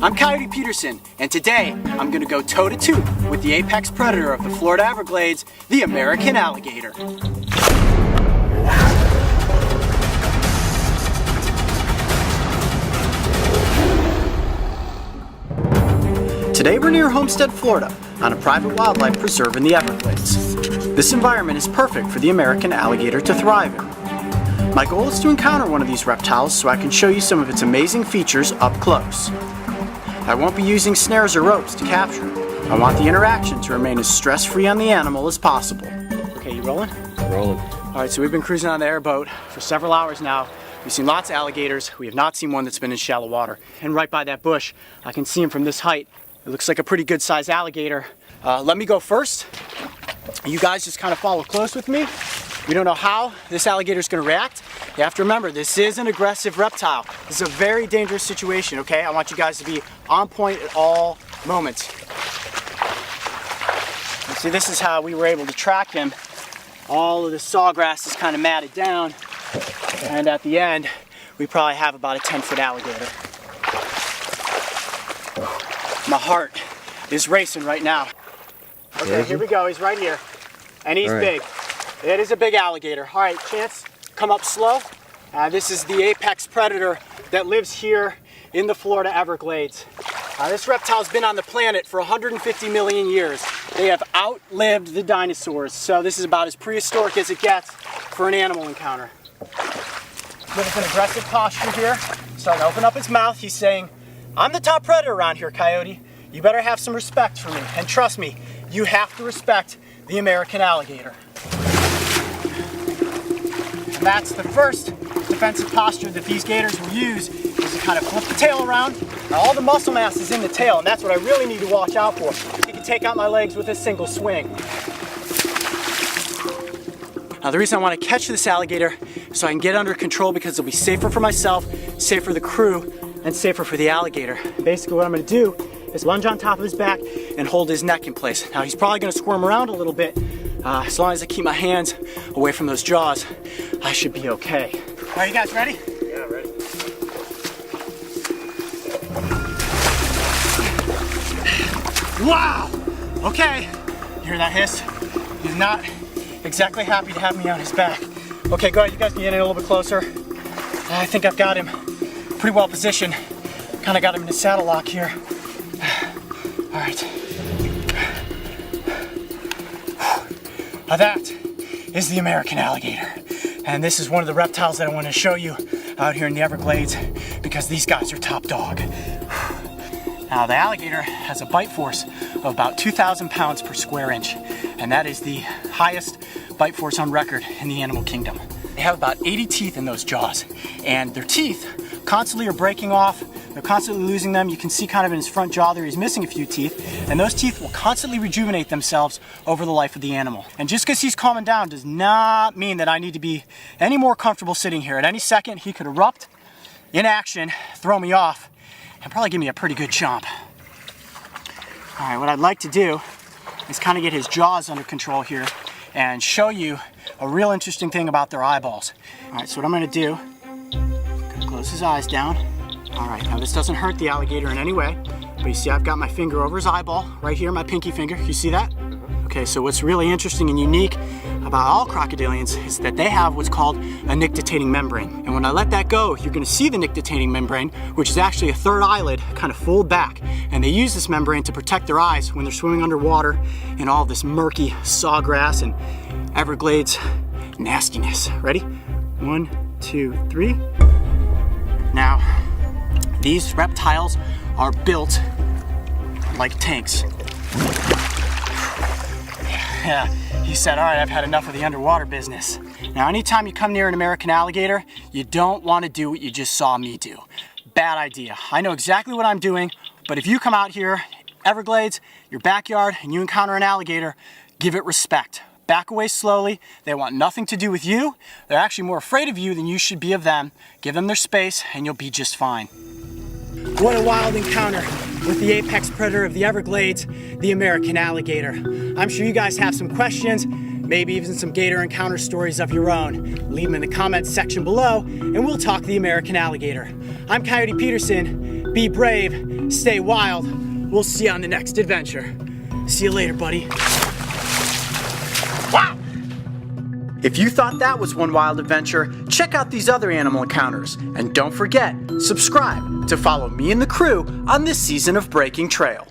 I'm Coyote Peterson, and today I'm going to go toe-to-toe with the apex predator of the Florida Everglades, the American alligator. Today we're near Homestead, Florida, on a private wildlife preserve in the Everglades. This environment is perfect for the American alligator to thrive in. My goal is to encounter one of these reptiles so I can show you some of its amazing features up close. I won't be using snares or ropes to capture it. I want the interaction to remain as stress-free on the animal as possible. Okay, you rolling? Rolling. Alright, so we've been cruising on the airboat for several hours now. We've seen lots of alligators. We have not seen one that's been in shallow water. And right by that bush, I can see him from this height. It looks like a pretty good sized alligator. Let me go first. You guys just kind of follow close with me. We don't know how this alligator is going to react. You have to remember, this is an aggressive reptile. This is a very dangerous situation, okay? I want you guys to be on point at all moments. You see, this is how we were able to track him. All of the sawgrass is kind of matted down, and at the end, we probably have about a 10-foot alligator. My heart is racing right now. Okay, here we go. He's right here, and he's big. It is a big alligator. All right, Chance, come up slow. This is the apex predator that lives here in the Florida Everglades. This reptile's been on the planet for 150 million years. They have outlived the dinosaurs, so this is about as prehistoric as it gets for an animal encounter. With an aggressive posture here, starting to open up his mouth. He's saying, I'm the top predator around here, Coyote. You better have some respect for me. And trust me, you have to respect the American alligator. And that's the first defensive posture that these gators will use, is to kind of flip the tail around. Now, all the muscle mass is in the tail, and that's what I really need to watch out for. He can take out my legs with a single swing. Now, the reason I want to catch this alligator is so I can get under control, because it'll be safer for myself, safer for the crew, and safer for the alligator. Basically, what I'm going to do is lunge on top of his back and hold his neck in place. Now, he's probably going to squirm around a little bit. As long as I keep my hands away from those jaws, I should be okay. All right, you guys ready? Yeah, ready. Wow! Okay, you hear that hiss? He's not exactly happy to have me on his back. Okay, go ahead, you guys can get in a little bit closer. I think I've got him pretty well positioned. Kind of got him in his saddle lock here. All right. Now that is the American alligator. And this is one of the reptiles that I want to show you out here in the Everglades, because these guys are top dog. Now, the alligator has a bite force of about 2,000 pounds per square inch, and that is the highest bite force on record in the animal kingdom. They have about 80 teeth in those jaws, and their teeth constantly are breaking off. They're constantly losing them. You can see kind of in his front jaw there, he's missing a few teeth, and those teeth will constantly rejuvenate themselves over the life of the animal. And just because he's calming down does not mean that I need to be any more comfortable sitting here. At any second, he could erupt in action, throw me off, and probably give me a pretty good chomp. All right, what I'd like to do is kind of get his jaws under control here and show you a real interesting thing about their eyeballs. All right, so what I'm going to do, gonna close his eyes down. All right, now this doesn't hurt the alligator in any way, but you see I've got my finger over his eyeball, right here, my pinky finger. You see that? Okay, so what's really interesting and unique about all crocodilians is that they have what's called a nictitating membrane. And when I let that go, you're gonna see the nictitating membrane, which is actually a third eyelid kind of fold back. And they use this membrane to protect their eyes when they're swimming underwater in all this murky sawgrass and Everglades nastiness. Ready? 1, 2, 3. Now, these reptiles are built like tanks. Yeah, he said, all right, I've had enough of the underwater business. Now, anytime you come near an American alligator, you don't want to do what you just saw me do. Bad idea. I know exactly what I'm doing, but if you come out here, Everglades, your backyard, and you encounter an alligator, give it respect. Back away slowly. They want nothing to do with you. They're actually more afraid of you than you should be of them. Give them their space, and you'll be just fine. What a wild encounter with the apex predator of the Everglades, the American alligator. I'm sure you guys have some questions, maybe even some gator encounter stories of your own. Leave them in the comments section below, and we'll talk the American alligator. I'm Coyote Peterson, be brave, stay wild. We'll see you on the next adventure. See you later, buddy. Wow! If you thought that was one wild adventure, check out these other animal encounters. And don't forget, subscribe to follow me and the crew on this season of Breaking Trail.